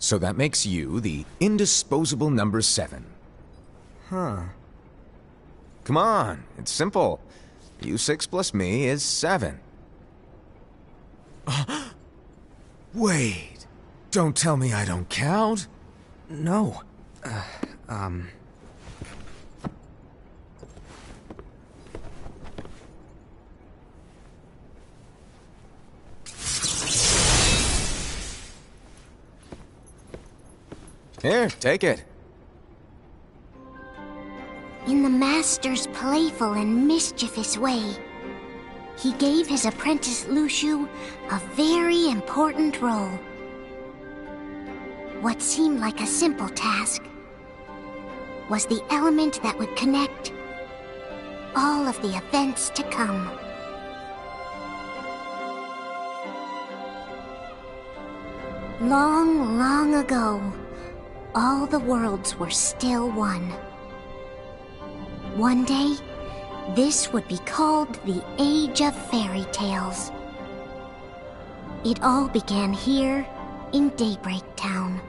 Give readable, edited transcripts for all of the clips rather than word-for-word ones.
So that makes you the indisposable number 7. Huh. Come on, it's simple. You 6 plus me is 7. Wait, don't tell me I don't count? No. Here, take it. In the Master's playful and mischievous way, he gave his apprentice Luciu a very important role. What seemed like a simple task was the element that would connect all of the events to come. Long, long ago, all the worlds were still one. One day, this would be called the Age of Fairy Tales. It all began here in Daybreak Town.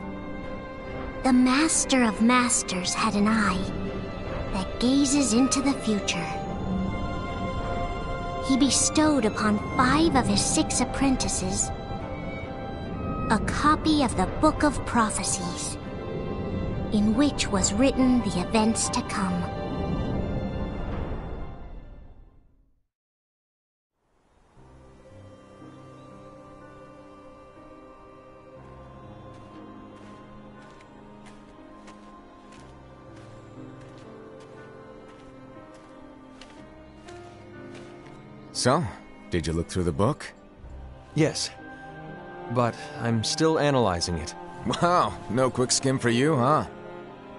The Master of Masters had an eye that gazes into the future. He bestowed upon 5 of his 6 apprentices a copy of the Book of Prophecies, in which was written the events to come. So, did you look through the book? Yes. But I'm still analyzing it. Wow, no quick skim for you, huh?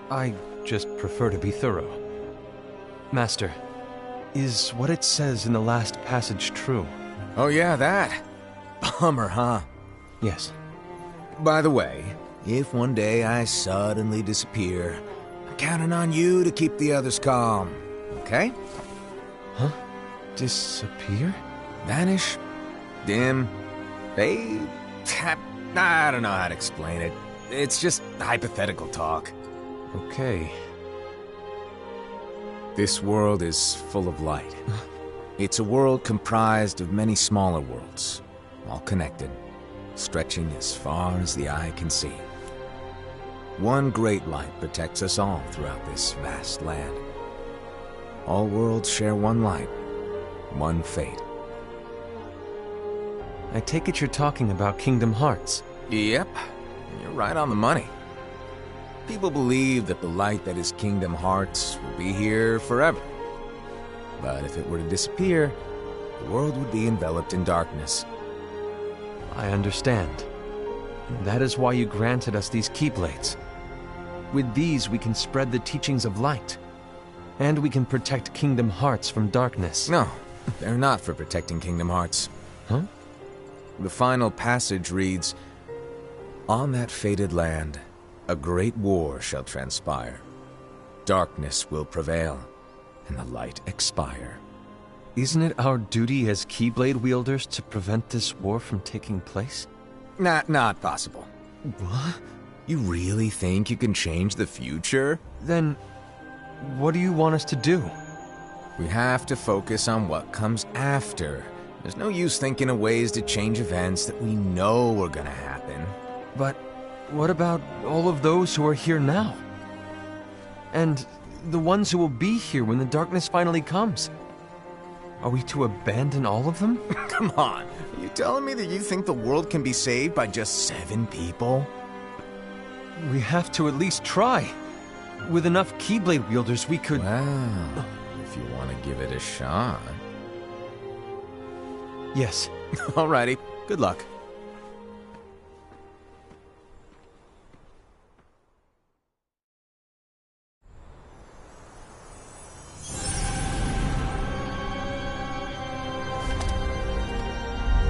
I just prefer to be thorough. Master, is what it says in the last passage true? Oh yeah, that. Bummer, huh? Yes. By the way, if one day I suddenly disappear, I'm counting on you to keep the others calm, okay? Huh? Disappear? Vanish? Dim? Fade? I don't know how to explain it. It's just hypothetical talk. Okay. This world is full of light. It's a world comprised of many smaller worlds, all connected, stretching as far as the eye can see. One great light protects us all throughout this vast land. All worlds share one light, one fate. I take it you're talking about Kingdom Hearts. Yep, you're right on the money. People believe that the light that is Kingdom Hearts will be here forever. But if it were to disappear, the world would be enveloped in darkness. I understand. That is why you granted us these Keyblades. With these, we can spread the teachings of light. And we can protect Kingdom Hearts from darkness. No, they're not for protecting Kingdom Hearts. Huh? The final passage reads, "On that fated land, a great war shall transpire. Darkness will prevail, and the light expire." Isn't it our duty as Keyblade wielders to prevent this war from taking place? Not possible. What? You really think you can change the future? Then, what do you want us to do? We have to focus on what comes after. There's no use thinking of ways to change events that we know are gonna happen. But what about all of those who are here now? And the ones who will be here when the darkness finally comes? Are we to abandon all of them? Come on, are you telling me that you think the world can be saved by just 7 people? We have to at least try. With enough Keyblade wielders, we could... Well, if you want to give it a shot. Yes. Alrighty, good luck.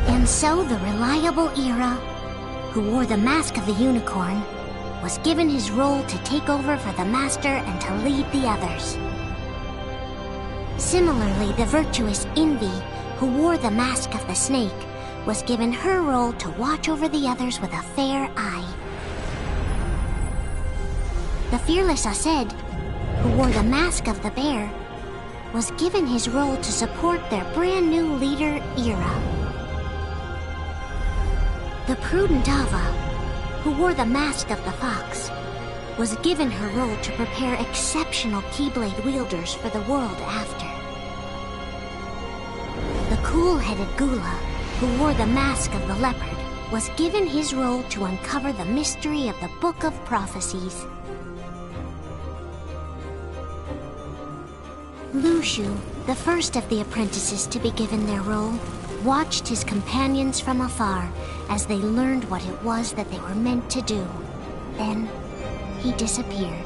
And so the reliable Era, who wore the mask of the unicorn, was given his role to take over for the Master and to lead the others. Similarly, the virtuous Envy, who wore the mask of the snake, was given her role to watch over the others with a fair eye. The fearless Ased, who wore the mask of the bear, was given his role to support their brand new leader, Ira. The prudent Ava, who wore the mask of the fox, was given her role to prepare exceptional Keyblade wielders for the world after. The cool-headed Gula, who wore the mask of the leopard, was given his role to uncover the mystery of the Book of Prophecies. Lushu, the first of the apprentices to be given their role, watched his companions from afar as they learned what it was that they were meant to do. Then, he disappeared.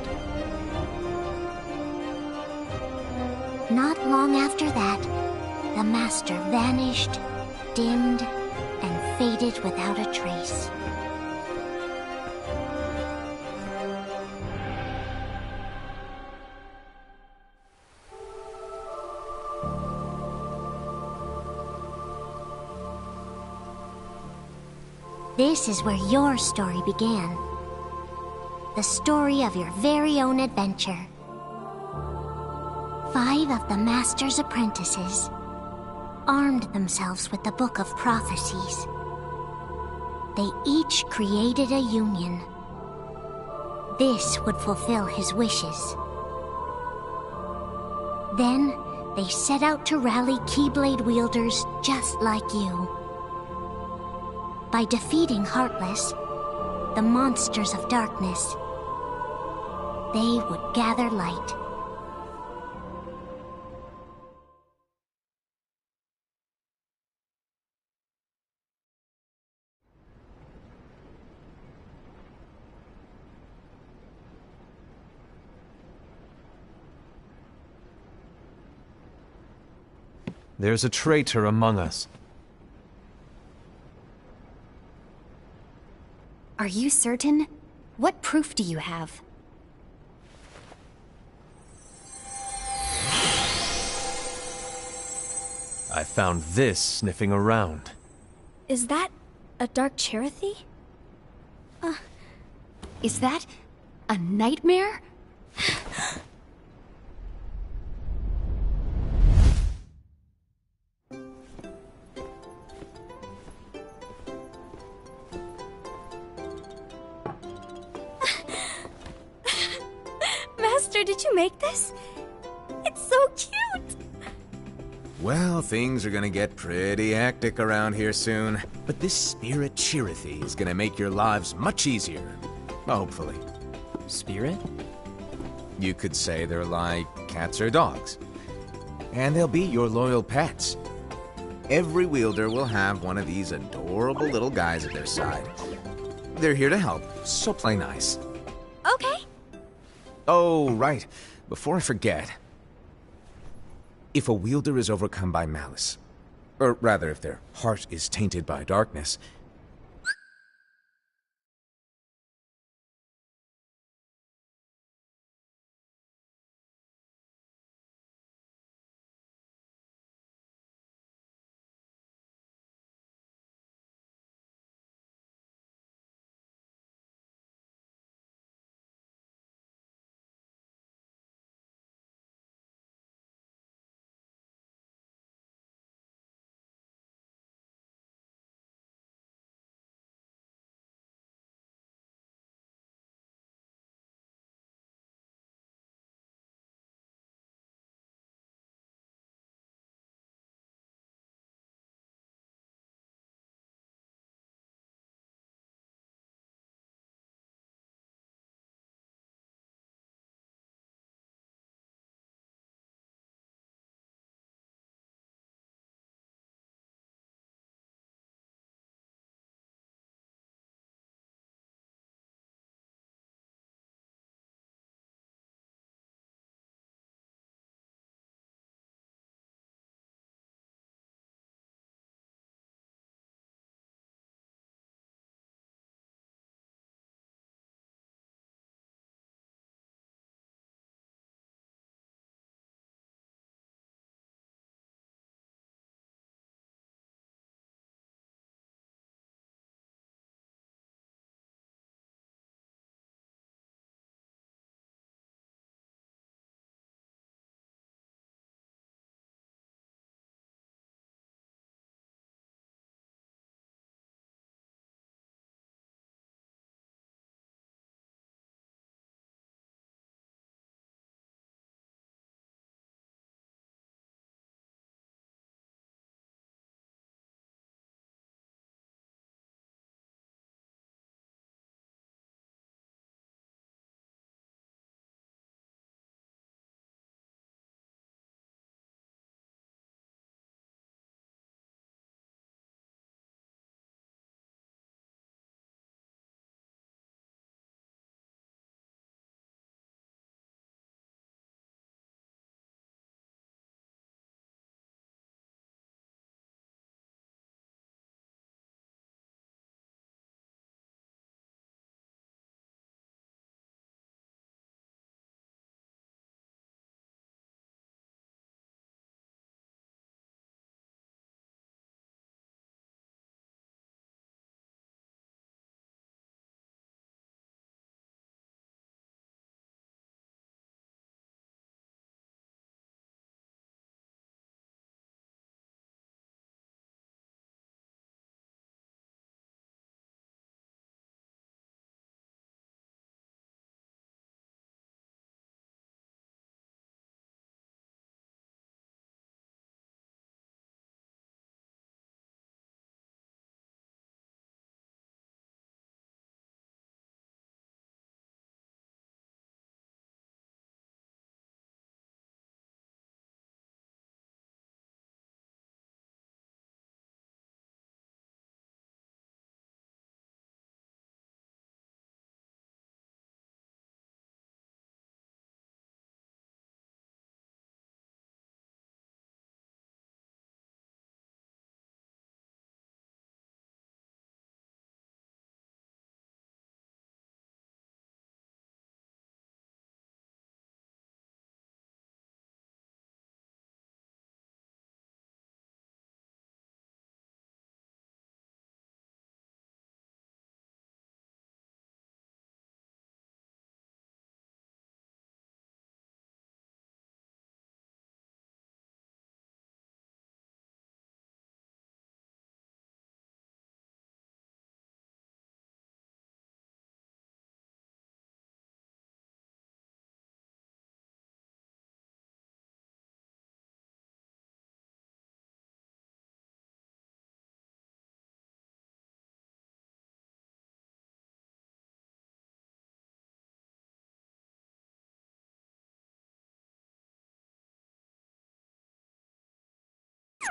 Not long after that, the master vanished, dimmed, and faded without a trace. This is where your story began. The story of your very own adventure. 5 of the Master's apprentices armed themselves with the Book of Prophecies. They each created a union. This would fulfill his wishes. Then, they set out to rally Keyblade wielders just like you. By defeating Heartless, the monsters of darkness, they would gather light. There's a traitor among us. Are you certain? What proof do you have? I found this sniffing around. Is that a Dark Cherothy? Is that a nightmare? Master, did you make this? It's so cute! Well, things are gonna get pretty hectic around here soon. But this spirit Cherothy is gonna make your lives much easier. Hopefully. Spirit? You could say they're like cats or dogs. And they'll be your loyal pets. Every wielder will have one of these adorable little guys at their side. They're here to help, so play nice. Okay. Oh, right. Before I forget. If a wielder is overcome by malice, or rather if their heart is tainted by darkness,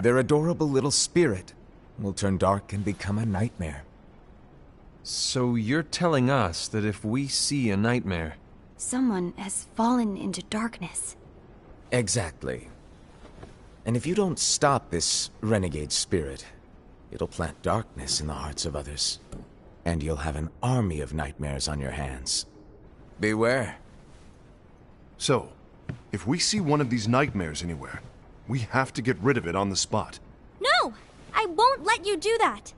Their adorable little spirit will turn dark and become a nightmare. So you're telling us that if we see a nightmare... Someone has fallen into darkness. Exactly. And if you don't stop this renegade spirit, it'll plant darkness in the hearts of others. And you'll have an army of nightmares on your hands. Beware. So, if we see one of these nightmares anywhere, we have to get rid of it on the spot. No! I won't let you do that!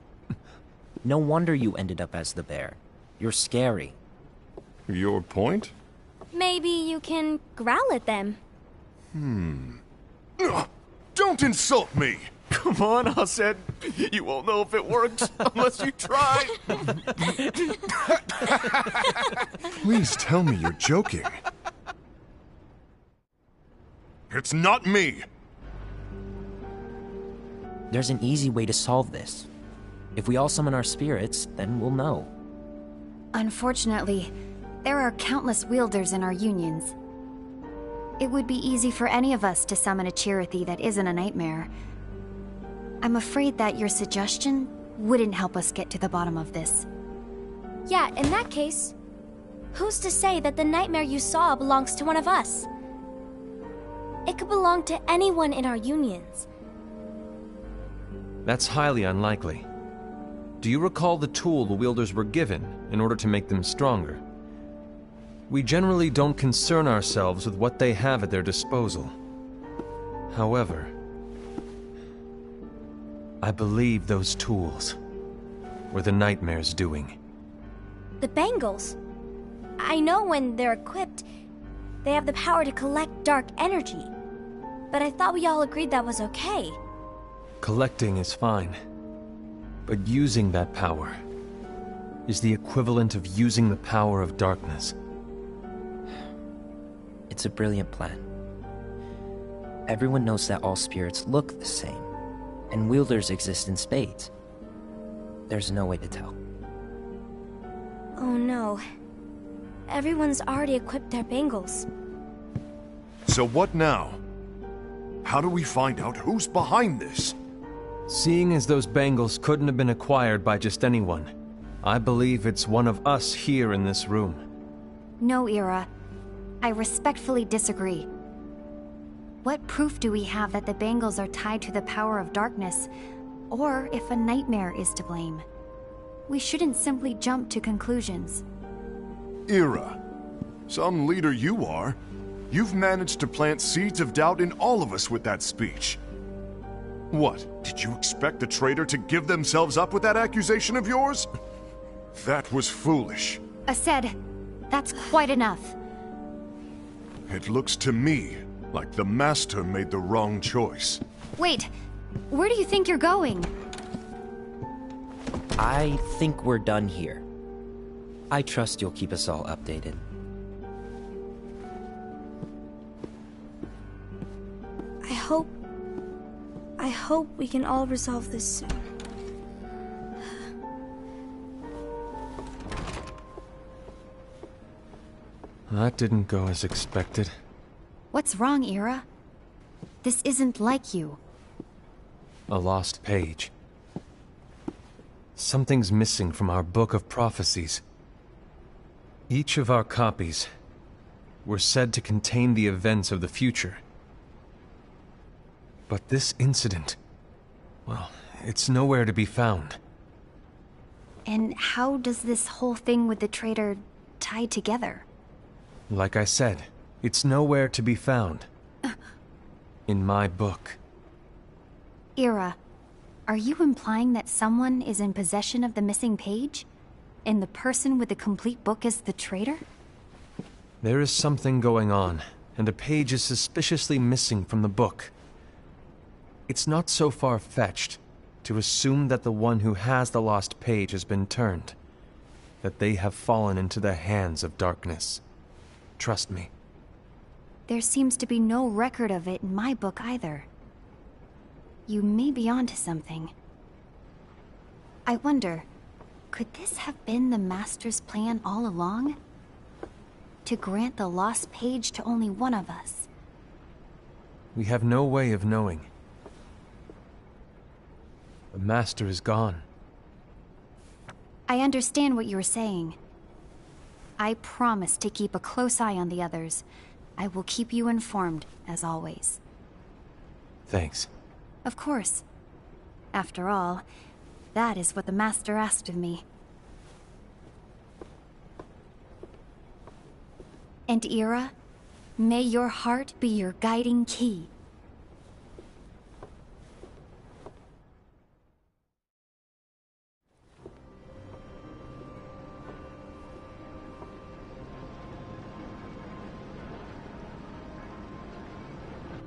No wonder you ended up as the bear. You're scary. Your point? Maybe you can growl at them. Ugh, don't insult me! Come on, Hassan. You won't know if it works unless you try. Please tell me you're joking. It's not me! There's an easy way to solve this. If we all summon our spirits, then we'll know. Unfortunately, there are countless wielders in our unions. It would be easy for any of us to summon a Chirithy that isn't a nightmare. I'm afraid that your suggestion wouldn't help us get to the bottom of this. Yeah, in that case, who's to say that the nightmare you saw belongs to one of us? It could belong to anyone in our unions. That's highly unlikely. Do you recall the tool the wielders were given in order to make them stronger? We generally don't concern ourselves with what they have at their disposal. However, I believe those tools were the nightmare's doing. The bangles. I know when they're equipped, they have the power to collect dark energy. But I thought we all agreed that was okay. Collecting is fine, but using that power is the equivalent of using the power of darkness. It's a brilliant plan. Everyone knows that all spirits look the same, and wielders exist in spades. There's no way to tell. Oh no. Everyone's already equipped their bangles. So what now? How do we find out who's behind this? Seeing as those bangles couldn't have been acquired by just anyone, I believe it's one of us here in this room. No, Ira. I respectfully disagree. What proof do we have that the bangles are tied to the power of darkness, or if a nightmare is to blame? We shouldn't simply jump to conclusions. Ira, some leader you are. You've managed to plant seeds of doubt in all of us with that speech. What, did you expect the traitor to give themselves up with that accusation of yours? That was foolish. Aced, that's quite enough. It looks to me like the Master made the wrong choice. Wait, where do you think you're going? I think we're done here. I trust you'll keep us all updated. I hope we can all resolve this soon. That didn't go as expected. What's wrong, Ira? This isn't like you. A lost page. Something's missing from our book of prophecies. Each of our copies were said to contain the events of the future. But this incident, well, it's nowhere to be found. And how does this whole thing with the traitor tie together? Like I said, it's nowhere to be found. In my book. Ira, are you implying that someone is in possession of the missing page? And the person with the complete book is the traitor? There is something going on, and a page is suspiciously missing from the book. It's not so far-fetched to assume that the one who has the lost page has been turned, that they have fallen into the hands of darkness. Trust me. There seems to be no record of it in my book either. You may be onto something. I wonder, could this have been the Master's plan all along? To grant the lost page to only one of us? We have no way of knowing. The Master is gone. I understand what you were saying. I promise to keep a close eye on the others. I will keep you informed, as always. Thanks. Of course. After all, that is what the Master asked of me. And Ira, may your heart be your guiding key.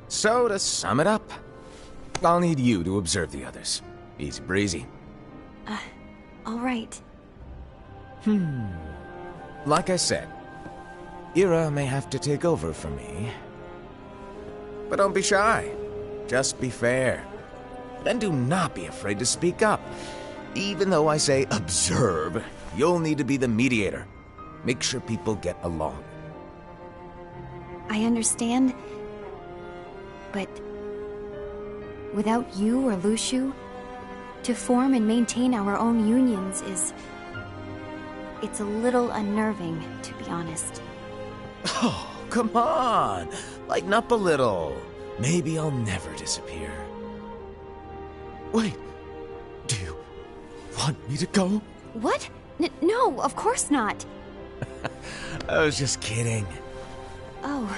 So, to sum it up, I'll need you to observe the others. Easy breezy. All right. Like I said, Ira may have to take over for me. But don't be shy. Just be fair. And do not be afraid to speak up. Even though I say observe, you'll need to be the mediator. Make sure people get along. I understand. But without you or Luciu, to form and maintain our own unions is... it's a little unnerving, to be honest. Oh, come on! Lighten up a little. Maybe I'll never disappear. Wait, do you want me to go? What? No, of course not. I was just kidding. Oh,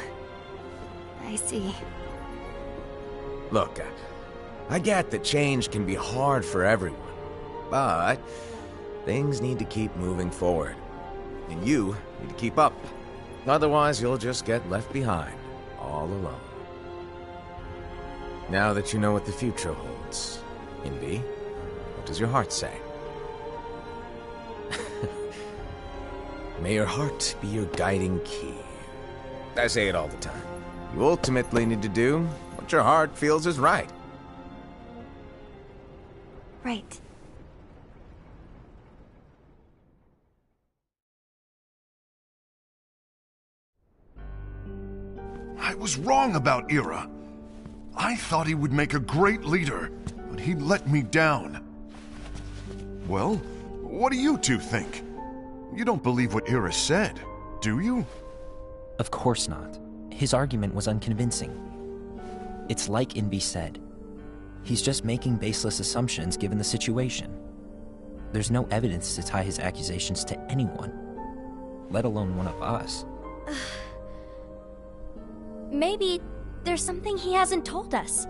I see. Look, I get that change can be hard for everyone, but things need to keep moving forward, and you need to keep up. Otherwise, you'll just get left behind, all alone. Now that you know what the future holds, Envy, what does your heart say? May your heart be your guiding key. I say it all the time. You ultimately need to do what your heart feels is right. Right. I was wrong about Ira. I thought he would make a great leader, but he let me down. Well, what do you two think? You don't believe what Ira said, do you? Of course not. His argument was unconvincing. It's like Envy said. He's just making baseless assumptions given the situation. There's no evidence to tie his accusations to anyone, let alone one of us. Maybe there's something he hasn't told us.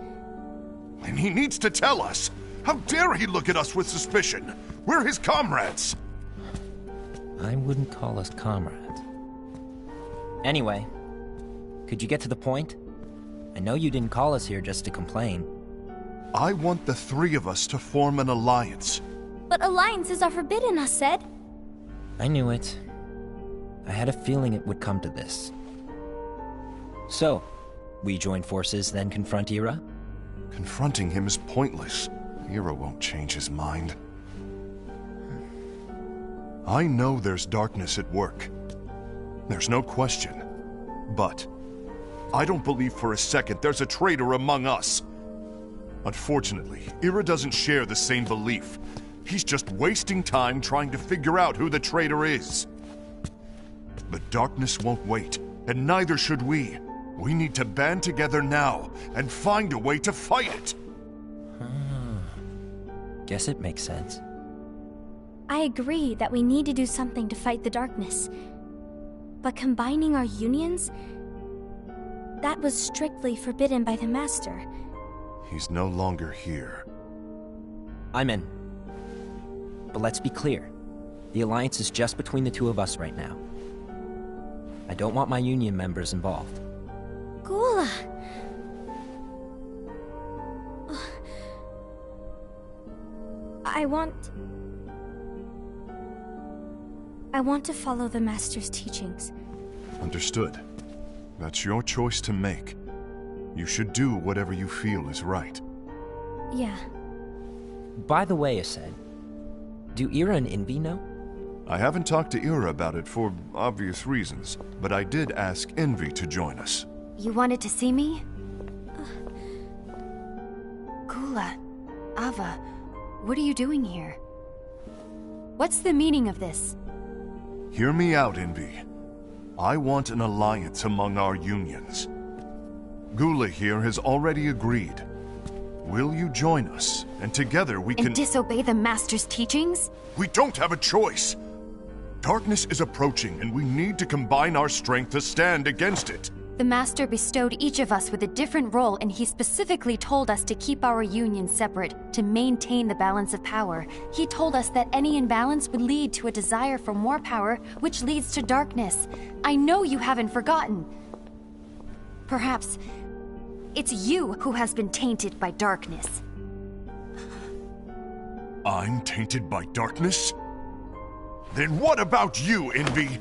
And he needs to tell us. How dare he look at us with suspicion? We're his comrades. I wouldn't call us comrades. Anyway, could you get to the point? I know you didn't call us here just to complain. I want the three of us to form an alliance. But alliances are forbidden, us said. I knew it. I had a feeling it would come to this. So, we join forces, then confront Ira? Confronting him is pointless. Ira won't change his mind. I know there's darkness at work. There's no question. But I don't believe for a second there's a traitor among us. Unfortunately, Ira doesn't share the same belief. He's just wasting time trying to figure out who the traitor is. The darkness won't wait, and neither should we. We need to band together now and find a way to fight it. Guess it makes sense. I agree that we need to do something to fight the darkness. But combining our unions? That was strictly forbidden by the Master. He's no longer here. I'm in. But let's be clear. The alliance is just between the two of us right now. I don't want my union members involved. Gula! I want to follow the Master's teachings. Understood. That's your choice to make. You should do whatever you feel is right. Yeah. By the way, Ased, do Ira and Envy know? I haven't talked to Ira about it for obvious reasons, but I did ask Envy to join us. You wanted to see me? Gula, Ava, What are you doing here? What's the meaning of this? Hear me out, Envy. I want an alliance among our unions. Gula here has already agreed. Will you join us? And together we can... And disobey the Master's teachings? We don't have a choice! Darkness is approaching, and we need to combine our strength to stand against it. The Master bestowed each of us with a different role, and he specifically told us to keep our union separate, to maintain the balance of power. He told us that any imbalance would lead to a desire for more power, which leads to darkness. I know you haven't forgotten. Perhaps it's you who has been tainted by darkness. I'm tainted by darkness? Then what about you, Envy?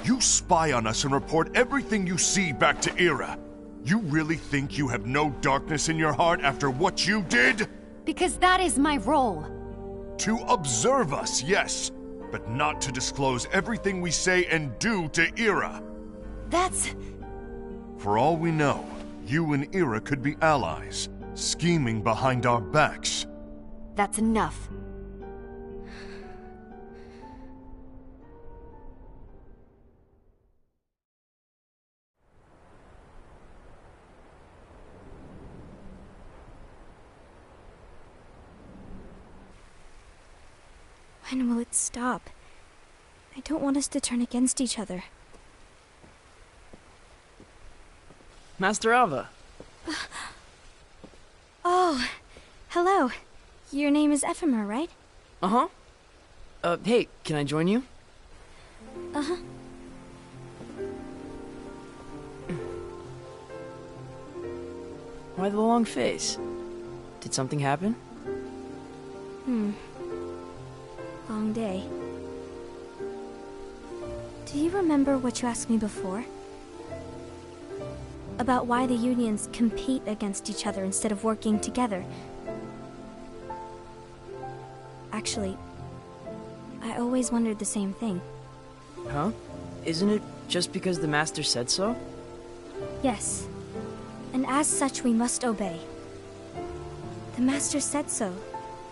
You spy on us and report everything you see back to Era. You really think you have no darkness in your heart after what you did? Because that is my role. To observe us, yes, but not to disclose everything we say and do to Era. That's... For all we know, you and Era could be allies, scheming behind our backs. That's enough. When will it stop? I don't want us to turn against each other. Master Alva. Oh, hello. Your name is Ephemer, right? Uh-huh. Hey, can I join you? Uh-huh. Why the long face? Did something happen? Long day. Do you remember what you asked me before? About why the unions compete against each other instead of working together. Actually, I always wondered the same thing. Huh? Isn't it just because the Master said so? Yes. And as such, we must obey. The Master said so,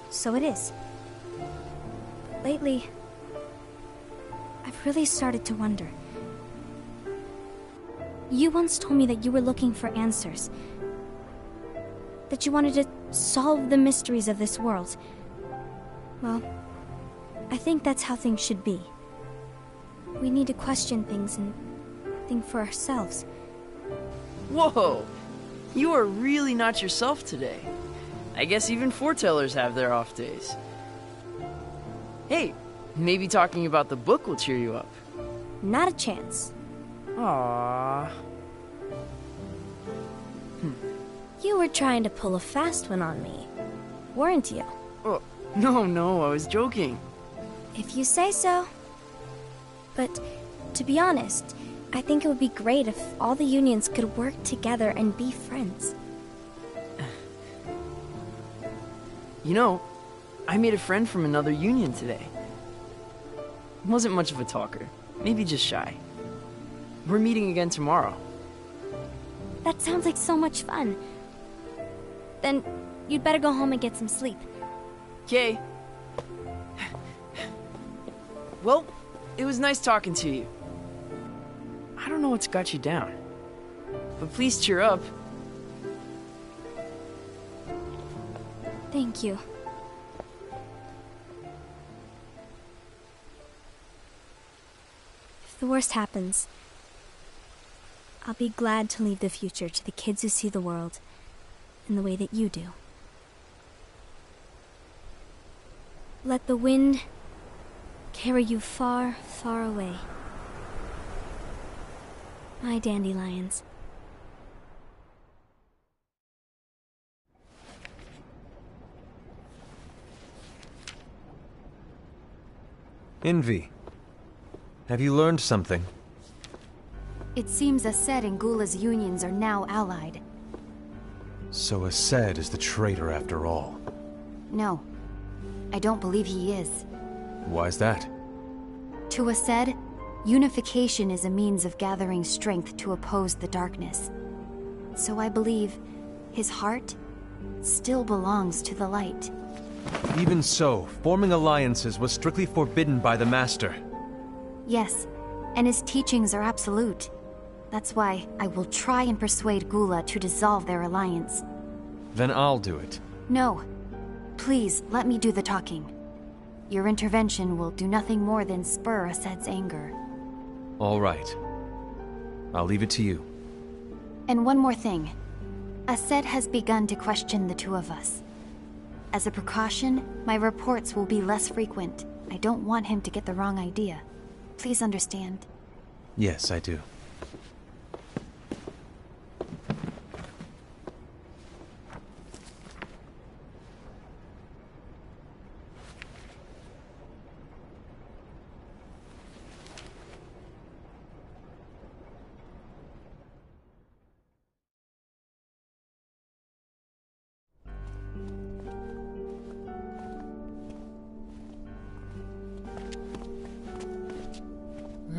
so it is. But lately, I've really started to wonder. You once told me that you were looking for answers. That you wanted to solve the mysteries of this world. Well, I think that's how things should be. We need to question things and think for ourselves. Whoa! You are really not yourself today. I guess even foretellers have their off days. Hey, maybe talking about the book will cheer you up. Not a chance. Aww. You were trying to pull a fast one on me, weren't you? Oh, no, I was joking. If you say so. But, to be honest, I think it would be great if all the unions could work together and be friends. You know, I made a friend from another union today. Wasn't much of a talker, maybe just shy. We're meeting again tomorrow. That sounds like so much fun. Then, you'd better go home and get some sleep. Okay. Well, it was nice talking to you. I don't know what's got you down, but please cheer up. Thank you. If the worst happens, I'll be glad to leave the future to the kids who see the world in the way that you do. Let the wind carry you far, far away. My dandelions. Envy, have you learned something? It seems Ased and Gula's unions are now allied. So Ased is the traitor after all. No, I don't believe he is. Why's that? To Ased, unification is a means of gathering strength to oppose the darkness. So I believe his heart still belongs to the light. Even so, forming alliances was strictly forbidden by the Master. Yes, and his teachings are absolute. That's why I will try and persuade Gula to dissolve their alliance. Then I'll do it. No. Please, let me do the talking. Your intervention will do nothing more than spur Ased's anger. All right. I'll leave it to you. And one more thing. Ased has begun to question the two of us. As a precaution, my reports will be less frequent. I don't want him to get the wrong idea. Please understand. Yes, I do.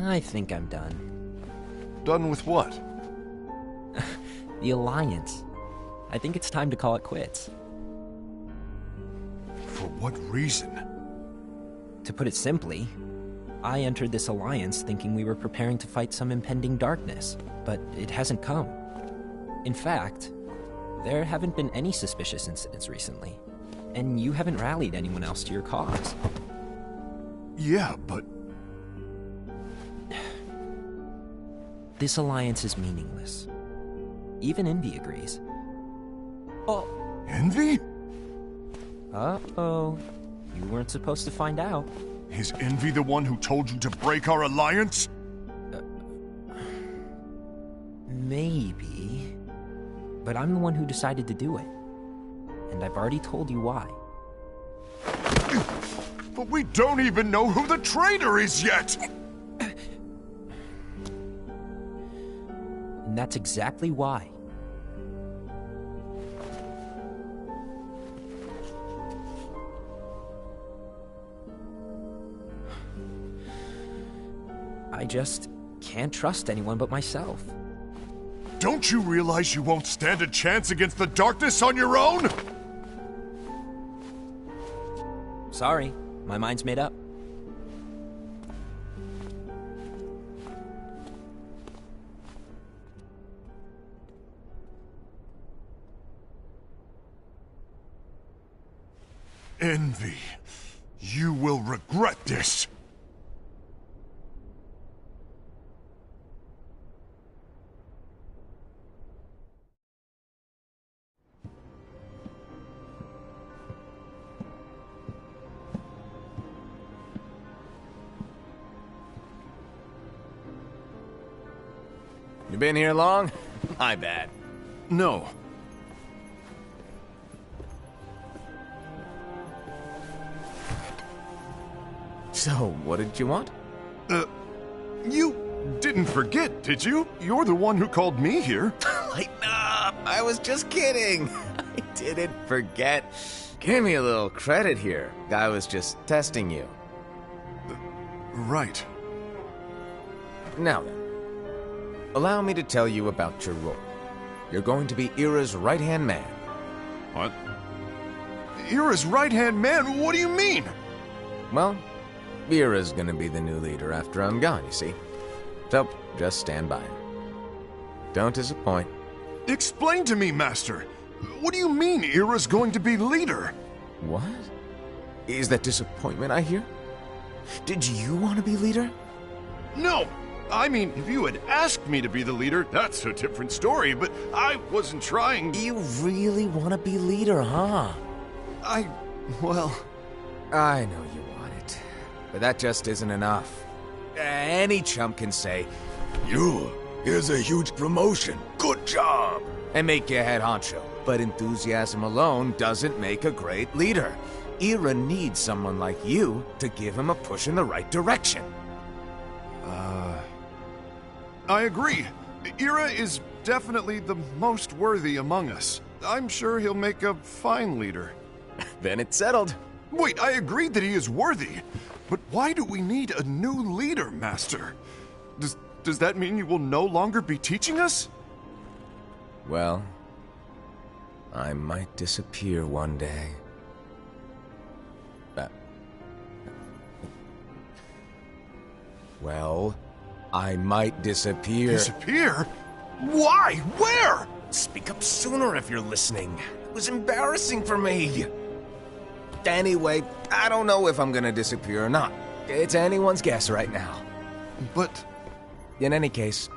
I think I'm done. Done with what? The Alliance. I think it's time to call it quits. For what reason? To put it simply, I entered this alliance thinking we were preparing to fight some impending darkness, but it hasn't come. In fact, there haven't been any suspicious incidents recently, and you haven't rallied anyone else to your cause. Yeah, but... This alliance is meaningless. Even Envy agrees. Oh. Envy? Uh-oh. You weren't supposed to find out. Is Envy the one who told you to break our alliance? Maybe. But I'm the one who decided to do it. And I've already told you why. But we don't even know who the traitor is yet! And that's exactly why. I just can't trust anyone but myself. Don't you realize you won't stand a chance against the darkness on your own? Sorry, my mind's made up. Envy, you will regret this. You been here long? My bad. No. So, what did you want? You didn't forget, did you? You're the one who called me here. Lighten up! I was just kidding. I didn't forget. Give me a little credit here. I was just testing you. Right. Now then, allow me to tell you about your role. You're going to be Ira's right-hand man. What? Ira's right-hand man? What do you mean? Well, Ira's gonna be the new leader after I'm gone, you see. So, just stand by. Don't disappoint. Explain to me, Master. What do you mean Ira's going to be leader? What? Is that disappointment I hear? Did you want to be leader? No! I mean, if you had asked me to be the leader, that's a different story, but I wasn't trying... You really want to be leader, huh? Well... I know you want it, but that just isn't enough. Any chump can say, here's a huge promotion, good job, and make you head honcho. But enthusiasm alone doesn't make a great leader. Ira needs someone like you to give him a push in the right direction. I agree. Ira is definitely the most worthy among us. I'm sure he'll make a fine leader. Then it's settled. Wait, I agree that he is worthy. But why do we need a new leader, Master? Does that mean you will no longer be teaching us? Well, I might disappear one day. Well, I might disappear. Disappear? Why? Where? Speak up sooner if you're listening. It was embarrassing for me. Anyway, I don't know if I'm gonna disappear or not. It's anyone's guess right now. But... In any case,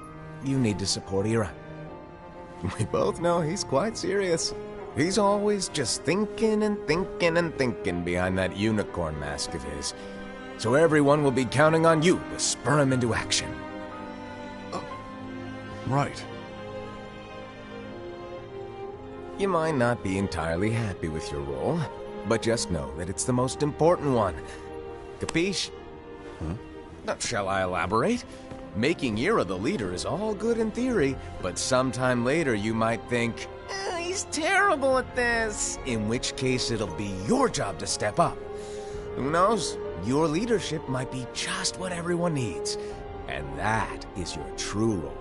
you need to support Ira. We both know he's quite serious. He's always just thinking and thinking and thinking behind that unicorn mask of his. So everyone will be counting on you to spur him into action. Right. You might not be entirely happy with your role, but just know that it's the most important one. Capiche? Shall I elaborate? Making Ira the leader is all good in theory, but sometime later you might think, he's terrible at this. In which case it'll be your job to step up. Who knows? Your leadership might be just what everyone needs. And that is your true role.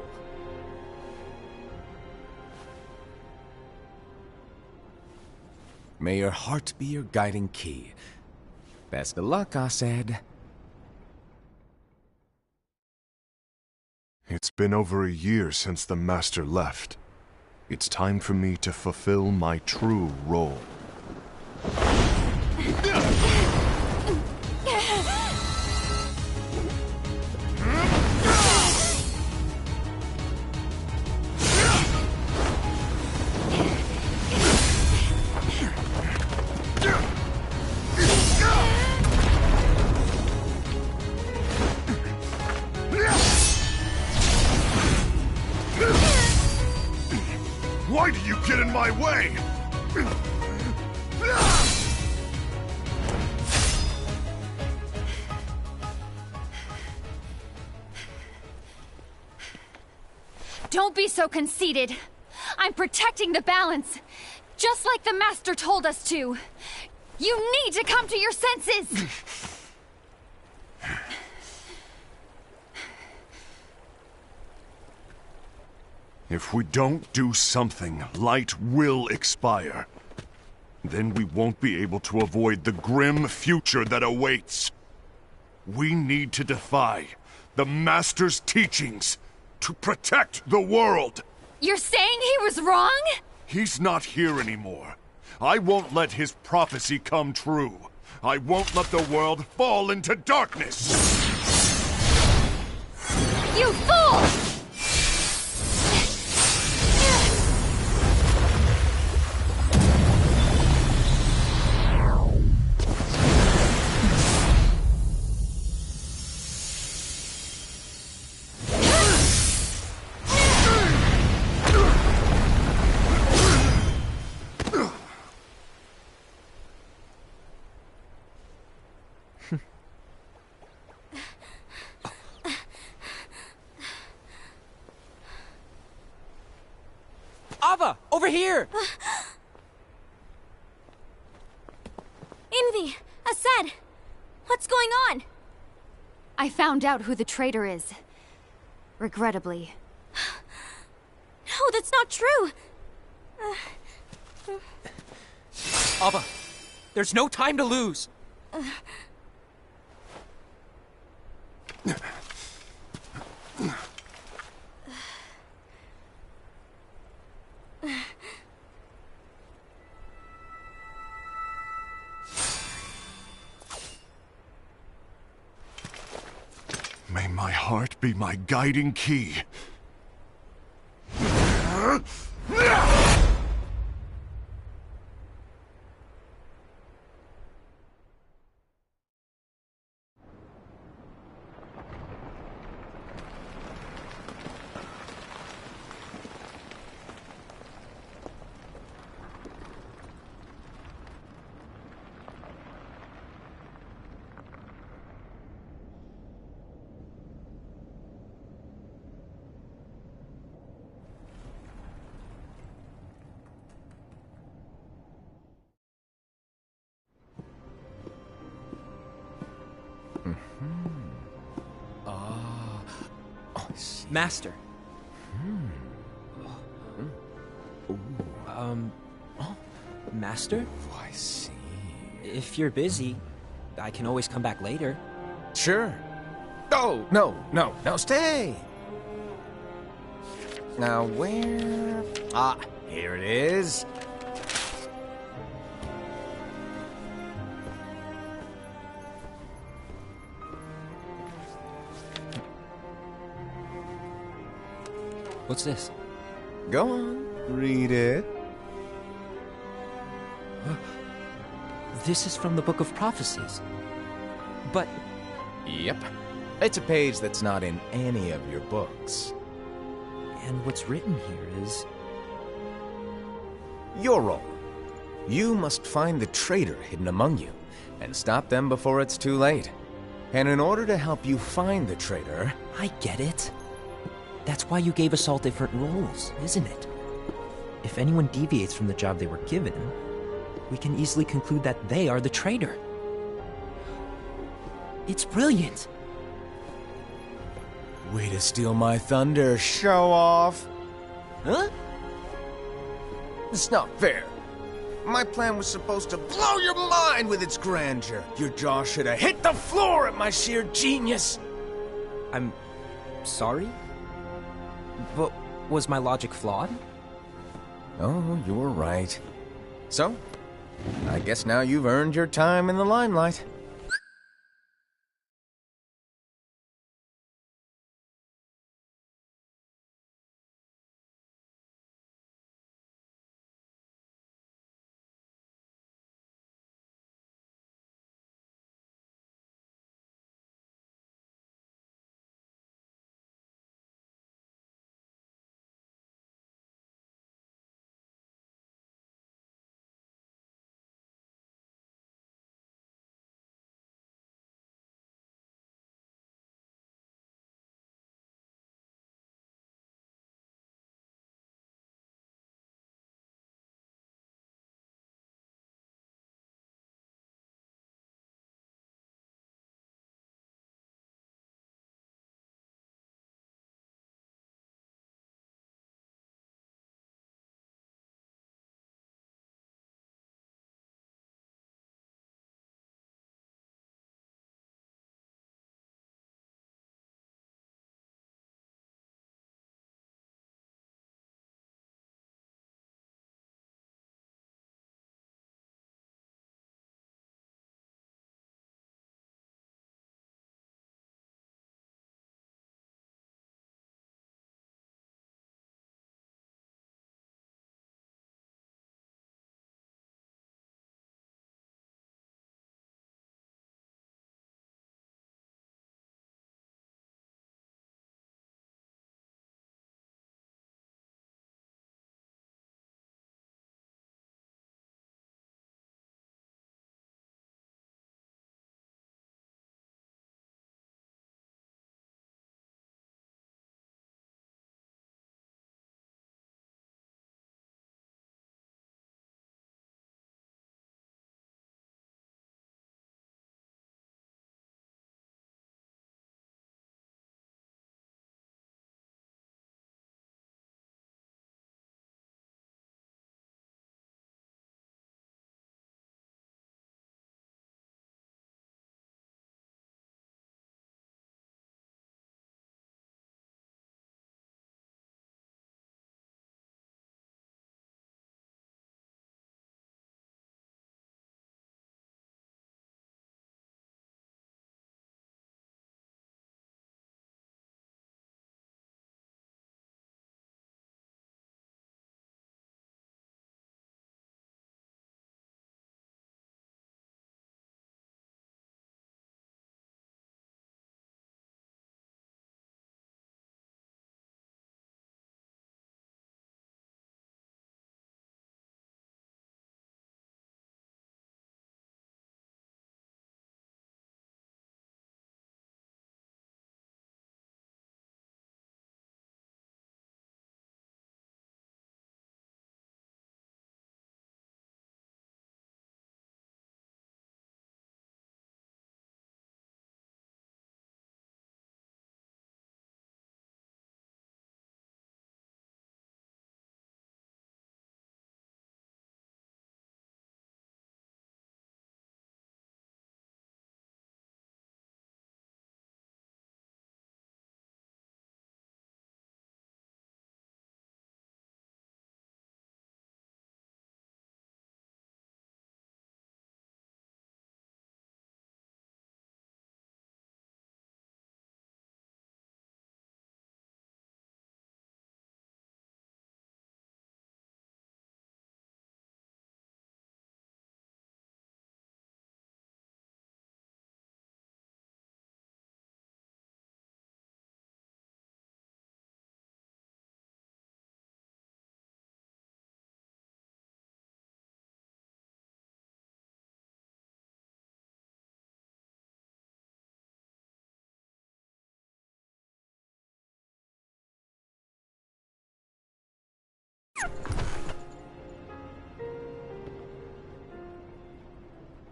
May your heart be your guiding key. Best of luck, I said. It's been over a year since the Master left. It's time for me to fulfill my true role. Why do you get in my way? Don't be so conceited. I'm protecting the balance, just like the Master told us to. You need to come to your senses! If we don't do something, light will expire. Then we won't be able to avoid the grim future that awaits. We need to defy the Master's teachings to protect the world. You're saying he was wrong? He's not here anymore. I won't let his prophecy come true. I won't let the world fall into darkness. You fool! Ava, over here! Envy! Ased! What's going on? I found out who the traitor is. Regrettably. No, that's not true! Ava, there's no time to lose! May my heart be my guiding key. Master. Master? I see. If you're busy, I can always come back later. Sure. Oh, no, stay! Now, where... Ah, here it is. What's this? Go on, read it. This is from the Book of Prophecies. But... Yep. It's a page that's not in any of your books. And what's written here is... Your role. You must find the traitor hidden among you, and stop them before it's too late. And in order to help you find the traitor... I get it. That's why you gave us all different roles, isn't it? If anyone deviates from the job they were given, we can easily conclude that they are the traitor. It's brilliant! Way to steal my thunder, show off! Huh? It's not fair. My plan was supposed to blow your mind with its grandeur. Your jaw should have hit the floor at my sheer genius. I'm... sorry? But was my logic flawed? Oh, you were right. So, I guess now you've earned your time in the limelight.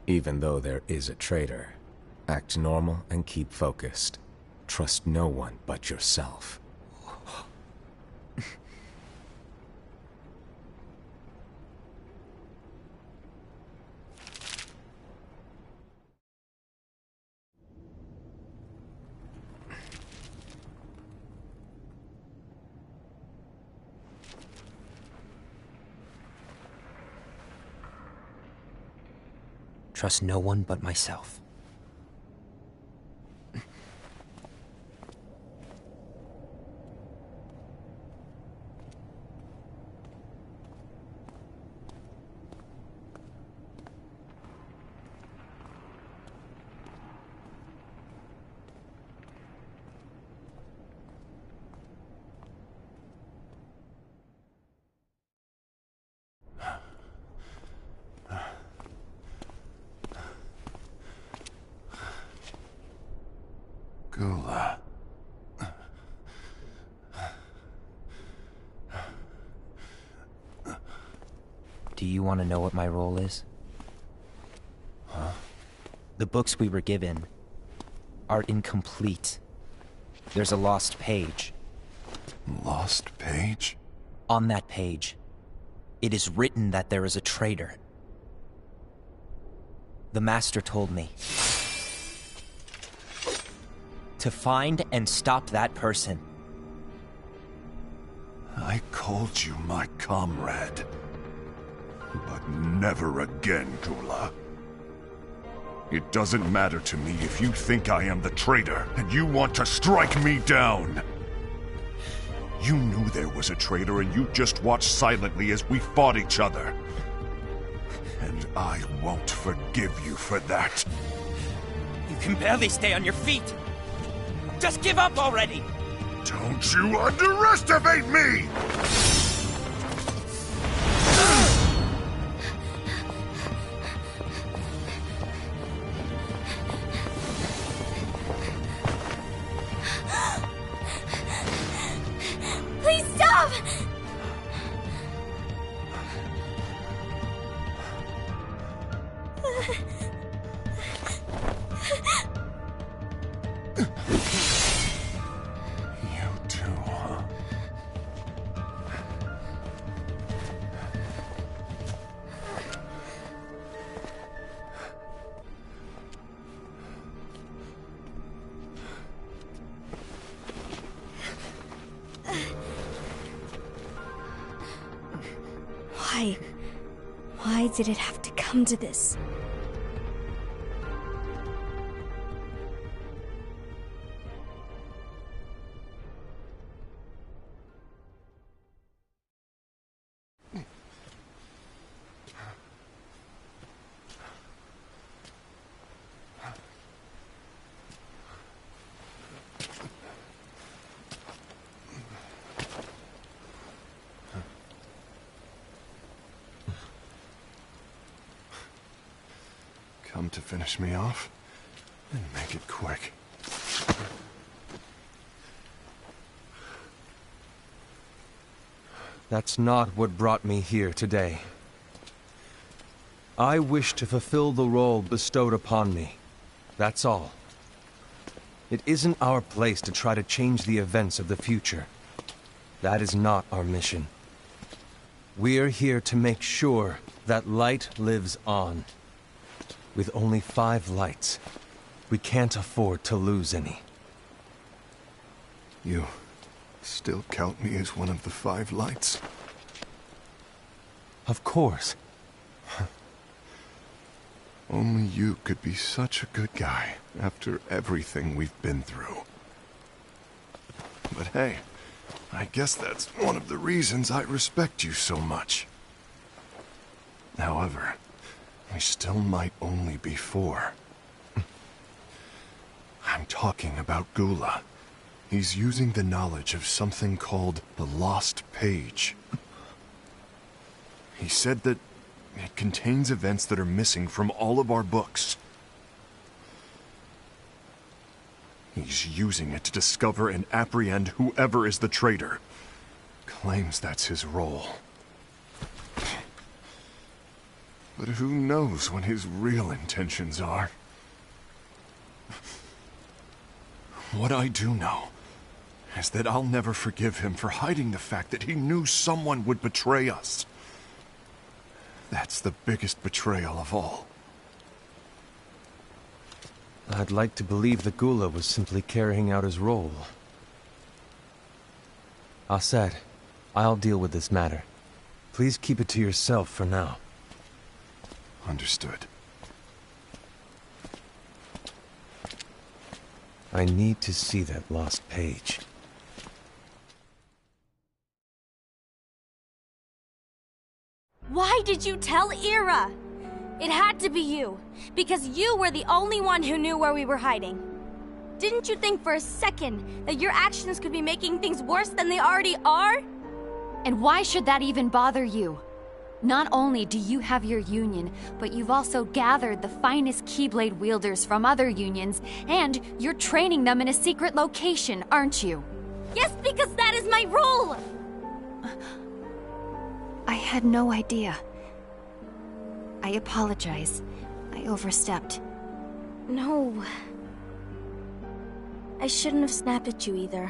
Even though there is a traitor, act normal and keep focused. Trust no one but yourself. Trust no one but myself. Gula. Do you want to know what my role is? Huh? The books we were given are incomplete. There's a lost page. Lost page? On that page, it is written that there is a traitor. The Master told me to find and stop that person. I called you my comrade. But never again, Gula. It doesn't matter to me if you think I am the traitor, and you want to strike me down. You knew there was a traitor, and you just watched silently as we fought each other. And I won't forgive you for that. You can barely stay on your feet. Just give up already! Don't you underestimate me! Please stop! You too, huh? Why did it have to come to this? Come to finish me off? And make it quick. That's not what brought me here today. I wish to fulfill the role bestowed upon me. That's all. It isn't our place to try to change the events of the future. That is not our mission. We're here to make sure that light lives on. With only 5 lights, we can't afford to lose any. You still count me as one of the 5 lights? Of course. Only you could be such a good guy after everything we've been through. But hey, I guess that's one of the reasons I respect you so much. However, we still might only be 4. I'm talking about Gula. He's using the knowledge of something called the Lost Page. He said that it contains events that are missing from all of our books. He's using it to discover and apprehend whoever is the traitor. Claims that's his role. But who knows what his real intentions are? What I do know is that I'll never forgive him for hiding the fact that he knew someone would betray us. That's the biggest betrayal of all. I'd like to believe the Gula was simply carrying out his role. Aset, I'll deal with this matter. Please keep it to yourself for now. Understood. I need to see that lost page. Why did you tell Ira? It had to be you, because you were the only one who knew where we were hiding. Didn't you think for a second that your actions could be making things worse than they already are? And why should that even bother you? Not only do you have your union, but you've also gathered the finest Keyblade wielders from other unions, and you're training them in a secret location, aren't you? Yes, because that is my role! I had no idea. I apologize. I overstepped. No. I shouldn't have snapped at you either.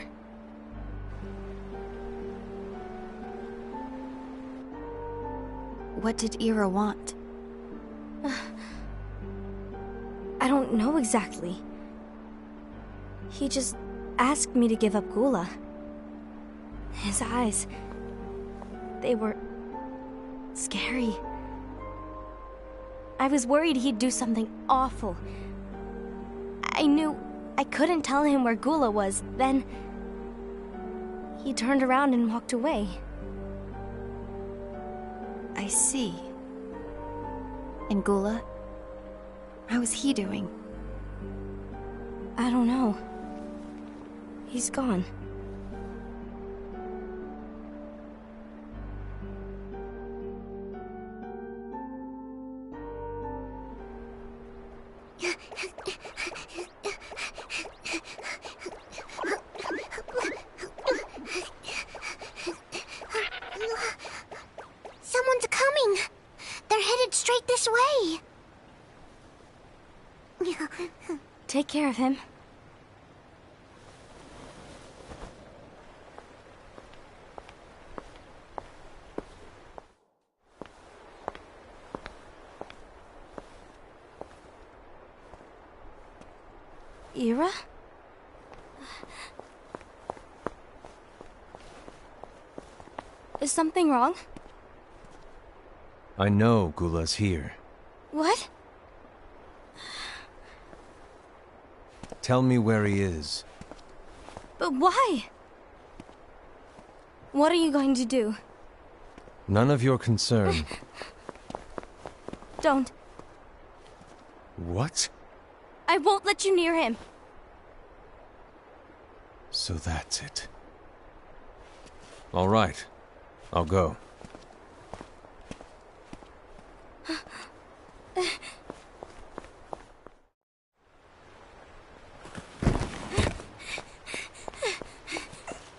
What did Ira want? I don't know exactly. He just asked me to give up Gula. His eyes... they were... scary. I was worried he'd do something awful. I knew I couldn't tell him where Gula was. Then... he turned around and walked away. I see. And Gula? How is he doing? I don't know. He's gone. Someone's coming! They're headed straight this way! Take care of him. Ira? Is something wrong? I know Gula's here. What? Tell me where he is. But why? What are you going to do? None of your concern. Don't. What? I won't let you near him. So that's it. All right. I'll go.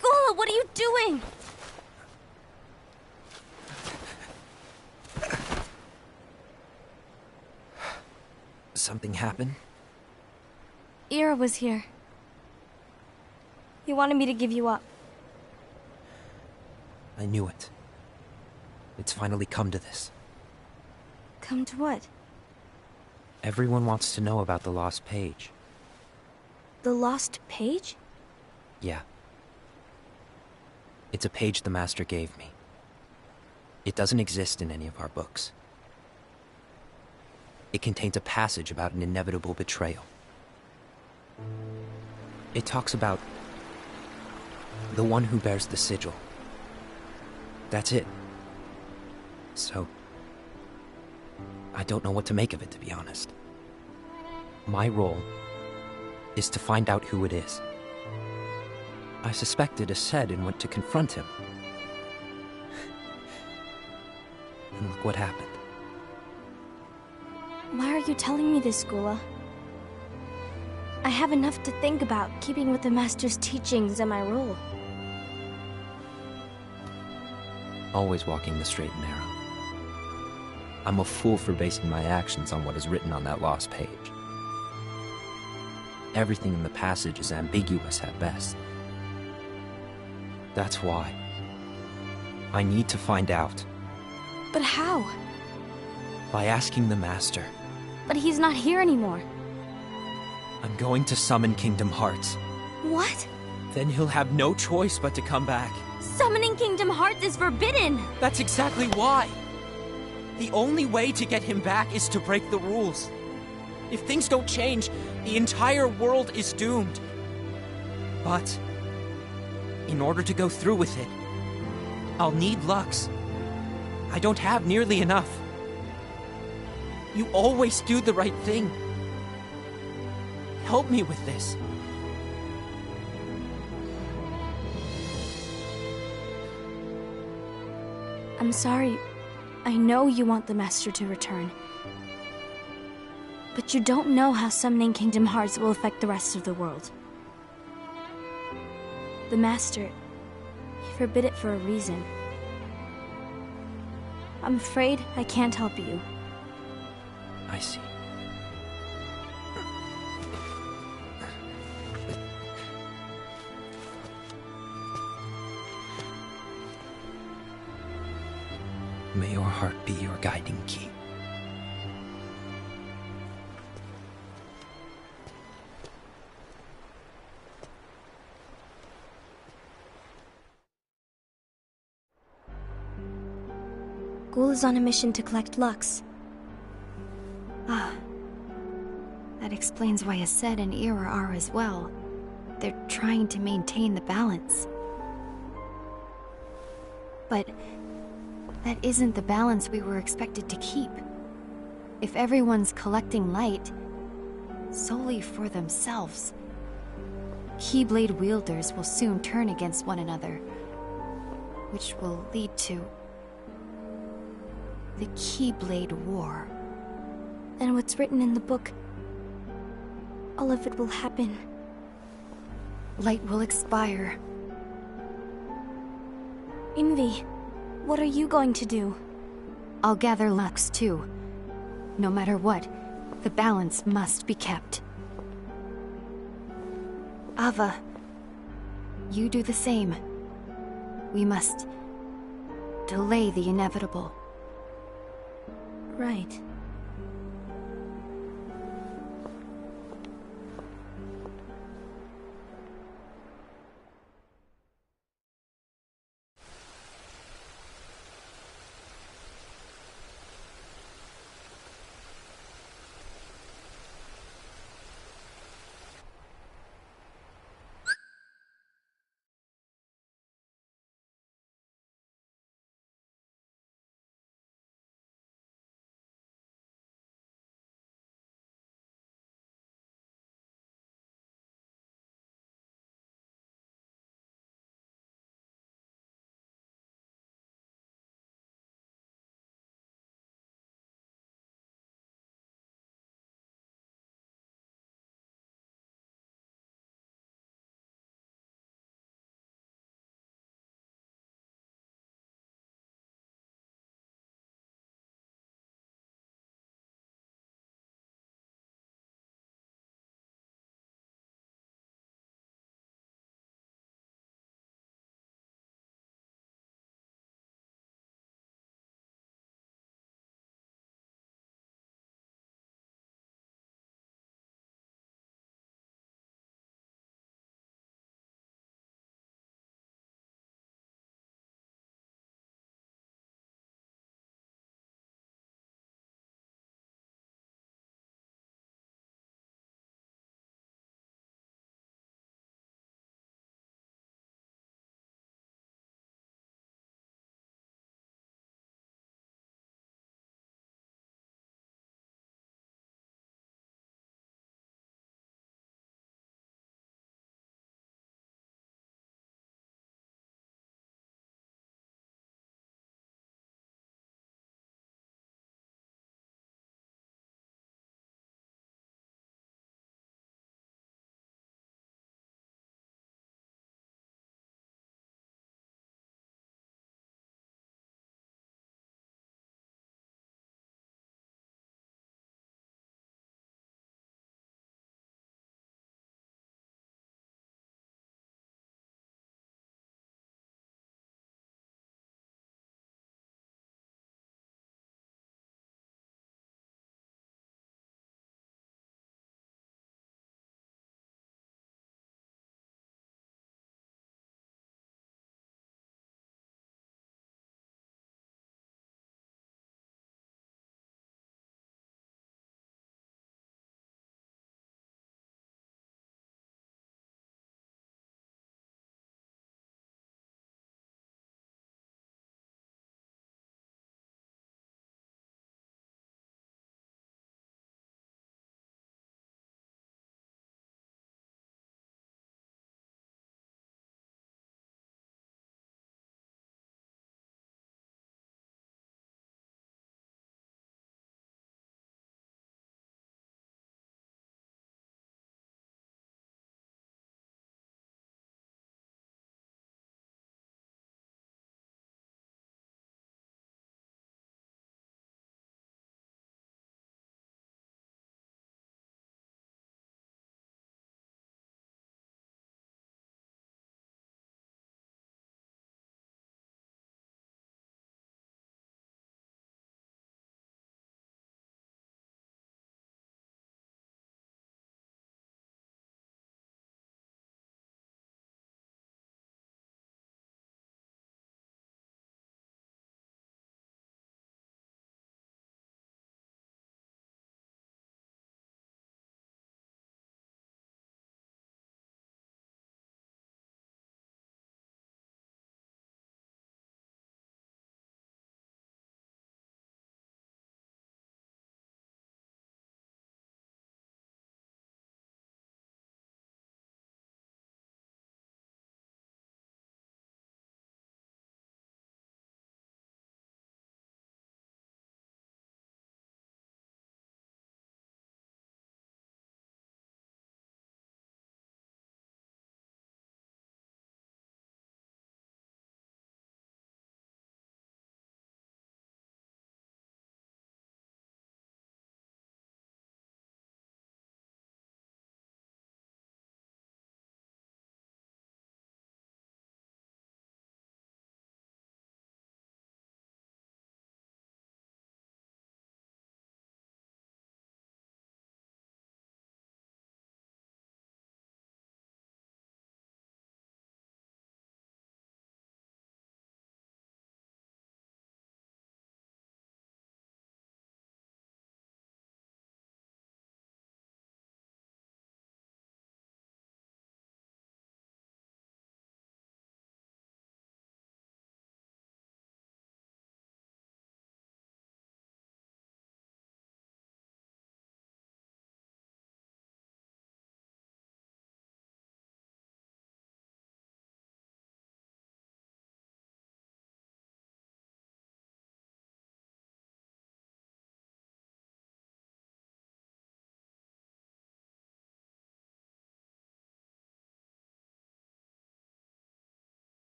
Gula, what are you doing? Something happened? Ira was here. He wanted me to give you up. I knew it. It's finally come to this. Come to what? Everyone wants to know about the lost page. The lost page? Yeah. It's a page the Master gave me. It doesn't exist in any of our books. It contains a passage about an inevitable betrayal. It talks about the one who bears the sigil. That's it. So, I don't know what to make of it, to be honest. My role is to find out who it is. I suspected Aset and went to confront him. And look what happened. Why are you telling me this, Gula? I have enough to think about, keeping with the Master's teachings and my role. Always walking the straight and narrow. I'm a fool for basing my actions on what is written on that lost page. Everything in the passage is ambiguous at best. That's why. I need to find out. But how? By asking the Master. But he's not here anymore. I'm going to summon Kingdom Hearts. What? Then he'll have no choice but to come back. Summoning Kingdom Hearts is forbidden! That's exactly why! The only way to get him back is to break the rules. If things don't change, the entire world is doomed. But, in order to go through with it, I'll need Lux. I don't have nearly enough. You always do the right thing. Help me with this. I'm sorry. I know you want the Master to return. But you don't know how summoning Kingdom Hearts will affect the rest of the world. The Master, he forbid it for a reason. I'm afraid I can't help you. I see. May your heart be your guiding key. Ghoul is on a mission to collect Lux. Ah. That explains why Aced and Ira are as well. They're trying to maintain the balance. But that isn't the balance we were expected to keep. If everyone's collecting light solely for themselves, Keyblade wielders will soon turn against one another, which will lead to the Keyblade War. And what's written in the book, all of it will happen. Light will expire. Envy, what are you going to do? I'll gather Lux too. No matter what, the balance must be kept. Ava, you do the same. We must delay the inevitable. Right.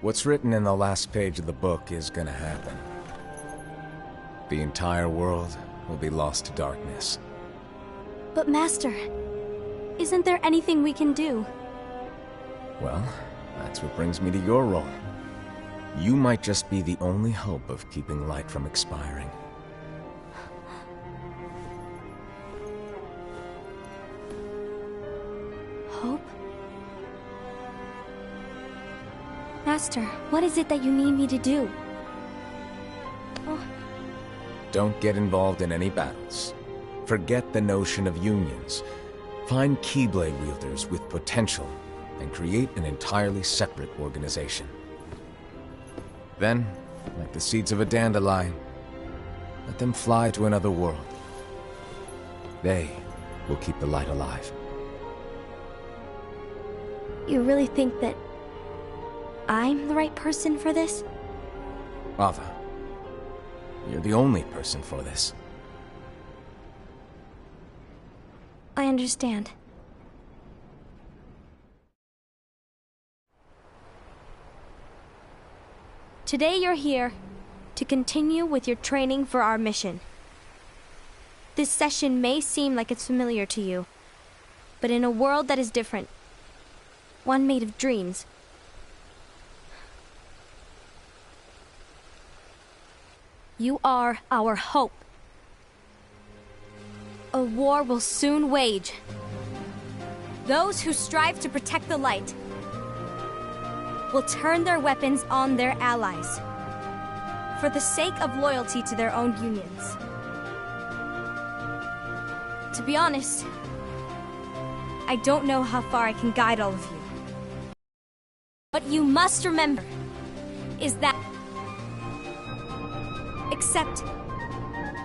What's written in the last page of the book is gonna happen. The entire world will be lost to darkness. But Master, isn't there anything we can do? Well, that's what brings me to your role. You might just be the only hope of keeping light from expiring. Hope? Master, what is it that you need me to do? Oh. Don't get involved in any battles. Forget the notion of unions. Find Keyblade wielders with potential and create an entirely separate organization. Then, like the seeds of a dandelion, let them fly to another world. They will keep the light alive. You really think that I'm the right person for this? Ava, you're the only person for this. I understand. Today you're here to continue with your training for our mission. This session may seem like it's familiar to you, but in a world that is different, one made of dreams, you are our hope. A war will soon wage. Those who strive to protect the light will turn their weapons on their allies for the sake of loyalty to their own unions. To be honest, I don't know how far I can guide all of you. What you must remember is that accept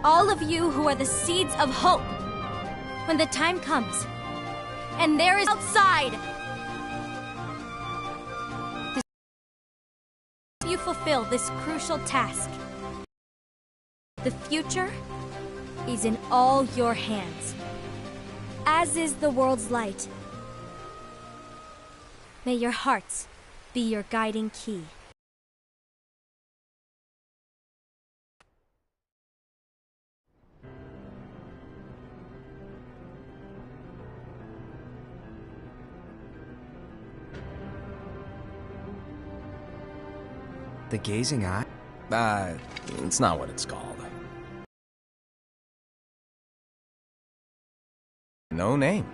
all of you who are the seeds of hope when the time comes and there is outside you fulfill this crucial task. The future is in all your hands, as is the world's light. May your hearts be your guiding key. The gazing eye? It's not what it's called. No name.